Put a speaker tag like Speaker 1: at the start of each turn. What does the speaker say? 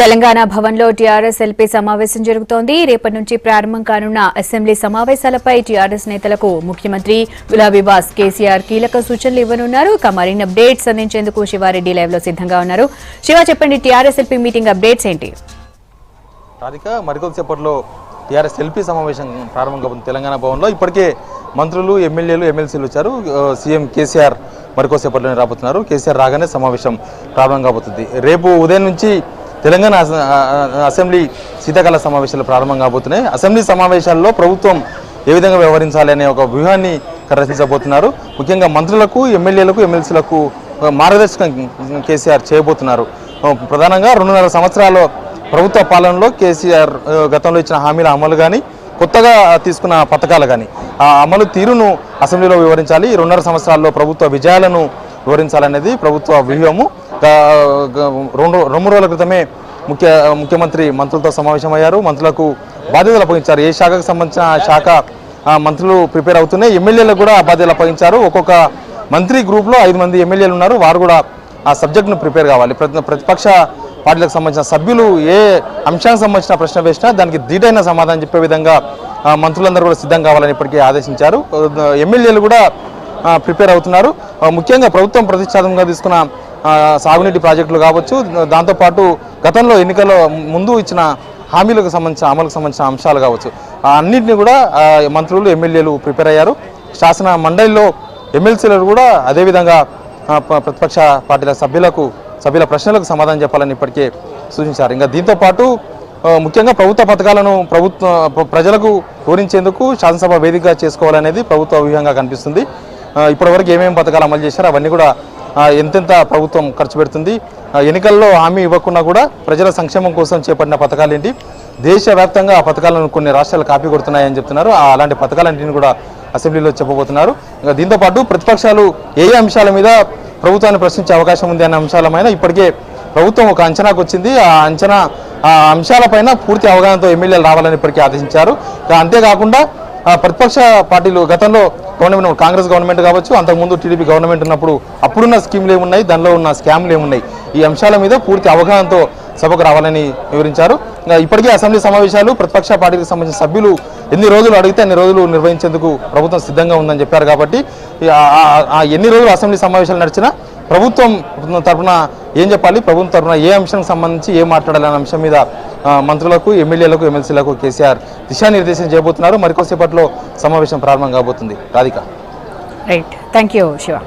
Speaker 1: తెలంగాణ భవన్లో TRS LP సమావేశం జరుగుతోంది. రేపటి నుంచి ప్రారంభం కానున్న అసెంబ్లీ సమావేశాలపై టీఆర్ఎస్ నేతలకు ముఖ్యమంత్రి గులాబీబాస్ కేసీఆర్ కీలక సూచనలు ఇవ్వనున్నారు. మరిన్ని అప్డేట్స్ అందించేందుకు శివారెడ్డి లైవ్ లో సిద్ధంగా ఉన్నారు. శివ, చెప్పండి, టీఆర్ఎస్ ఎల్పీ మీటింగ్ అప్డేట్స్ ఏంటి?
Speaker 2: మరికొద్దిసేపట్లో టీఆర్ఎస్ ఎల్పీ సమావేశం ప్రారంభం కాబోతుంది తెలంగాణ భవన్లో. ఇప్పటికే మంత్రులు, ఎమ్మెల్యేలు, ఎమ్మెల్సీలు వచ్చారు. సీఎం కేసీఆర్ మరికొద్దిసేపట్లోనే రాబోతున్నారు. కేసీఆర్ రాగానే సమావేశం ప్రారంభం కాబోతుంది. రేపు ఉదయం నుంచి తెలంగాణ అసెంబ్లీ శీతాకాల సమావేశాలు ప్రారంభం కాబోతున్నాయి. అసెంబ్లీ సమావేశాల్లో ప్రభుత్వం ఏ విధంగా వ్యవహరించాలి అనే ఒక వ్యూహాన్ని రచించబోతున్నారు. ముఖ్యంగా మంత్రులకు, ఎమ్మెల్యేలకు, ఎమ్మెల్సీలకు మార్గదర్శకం కేసీఆర్ చేయబోతున్నారు. ప్రధానంగా 2.5 సంవత్సరాల ప్రభుత్వ పాలనలో కేసీఆర్ గతంలో ఇచ్చిన హామీల అమలు కానీ, కొత్తగా తీసుకున్న పథకాలు కానీ ఆ అమలు తీరును అసెంబ్లీలో వివరించాలి. 2.5 సంవత్సరాల్లో ప్రభుత్వ విజయాలను వివరించాలనేది ప్రభుత్వ వ్యూహము. 2 రోజుల క్రితమే ముఖ్యమంత్రి మంత్రులతో సమావేశమయ్యారు. మంత్రులకు బాధ్యతలు అప్పగించారు. ఏ శాఖకు సంబంధించిన శాఖ మంత్రులు ప్రిపేర్ అవుతున్నాయి. ఎమ్మెల్యేలకు కూడా బాధ్యతలు అప్పగించారు. ఒక్కొక్క మంత్రి గ్రూప్లో 5 మంది ఎమ్మెల్యేలు ఉన్నారు. వారు కూడా ఆ సబ్జెక్టును ప్రిపేర్ కావాలి. ప్రతిపక్ష పార్టీలకు సంబంధించిన సభ్యులు ఏ అంశానికి సంబంధించిన ప్రశ్న వేసినా దానికి ధీటైన సమాధానం చెప్పే విధంగా మంత్రులందరూ కూడా సిద్ధం కావాలని ఇప్పటికీ ఆదేశించారు. ఎమ్మెల్యేలు కూడా ప్రిపేర్ అవుతున్నారు. ముఖ్యంగా ప్రభుత్వం ప్రతిష్టాత్మకంగా తీసుకున్న సాగునీటి ప్రాజెక్టులు కావచ్చు, దాంతోపాటు గతంలో ఎన్నికల్లో ముందు ఇచ్చిన హామీలకు సంబంధించిన అమలుకు సంబంధించిన అంశాలు కావచ్చు, అన్నింటినీ కూడా మంత్రులు, ఎమ్మెల్యేలు ప్రిపేర్ అయ్యారు. శాసన మండలిలో ఎమ్మెల్సీలు కూడా అదేవిధంగా ప్రతిపక్ష పార్టీల సభ్యుల ప్రశ్నలకు సమాధానం చెప్పాలని ఇప్పటికే సూచించారు. ఇంకా దీంతోపాటు ముఖ్యంగా ప్రభుత్వ పథకాలను ప్రజలకు వివరించేందుకు శాసనసభ వేదికగా చేసుకోవాలనేది ప్రభుత్వ వ్యూహంగా కనిపిస్తుంది. ఇప్పటివరకు ఏమేమి పథకాలు అమలు చేశారో అవన్నీ కూడా ఎంతెంత ప్రభుత్వం ఖర్చు పెడుతుంది, ఎన్నికల్లో హామీ ఇవ్వకుండా కూడా ప్రజల సంక్షేమం కోసం చేపట్టిన పథకాలు ఏంటి, దేశవ్యాప్తంగా ఆ పథకాలను కొన్ని రాష్ట్రాలు కాపీ కొడుతున్నాయని చెప్తున్నారు. అలాంటి పథకాలన్నింటినీ కూడా అసెంబ్లీలో చెప్పబోతున్నారు. ఇంకా దీంతోపాటు ప్రతిపక్షాలు ఏ అంశాల మీద ప్రభుత్వాన్ని ప్రశ్నించే అవకాశం ఉంది అనే అంశాలపైన ఇప్పటికే ప్రభుత్వం ఒక అంచనాకు వచ్చింది. ఆ అంశాలపైన పూర్తి అవగాహనతో ఎమ్మెల్యేలు రావాలని ఇప్పటికీ ఆదేశించారు. అంతేకాకుండా ప్రతిపక్ష పార్టీలు గతంలో గవర్నమెంట్, కాంగ్రెస్ గవర్నమెంట్ కావచ్చు, అంతకుముందు టీడీపీ గవర్నమెంట్ ఉన్నప్పుడు అప్పుడున్న స్కీమ్లు ఏమున్నాయి, దానిలో ఉన్న స్కామ్లు ఏమున్నాయి, ఈ అంశాల మీద పూర్తి అవగాహనతో సభకు రావాలని వివరించారు. ఇప్పటికే అసెంబ్లీ సమావేశాలు ప్రతిపక్ష పార్టీకి సంబంధించిన సభ్యులు ఎన్ని రోజులు అడిగితే అన్ని రోజులు నిర్వహించేందుకు ప్రభుత్వం సిద్ధంగా ఉందని చెప్పారు. కాబట్టి ఎన్ని రోజులు అసెంబ్లీ సమావేశాలు నడిచినా ప్రభుత్వం తరఫున ఏం చెప్పాలి, ప్రభుత్వం తరఫున ఏ అంశానికి సంబంధించి ఏం మాట్లాడాలనే అంశం మీద మంత్రులకు, ఎమ్మెల్యేలకు, ఎమ్మెల్సీలకు కేసీఆర్ దిశానిర్దేశం చేయబోతున్నారు. మరికొద్దిసేపట్లో సమావేశం ప్రారంభం కాబోతుంది. Radhika.
Speaker 1: Right, thank you Shiva.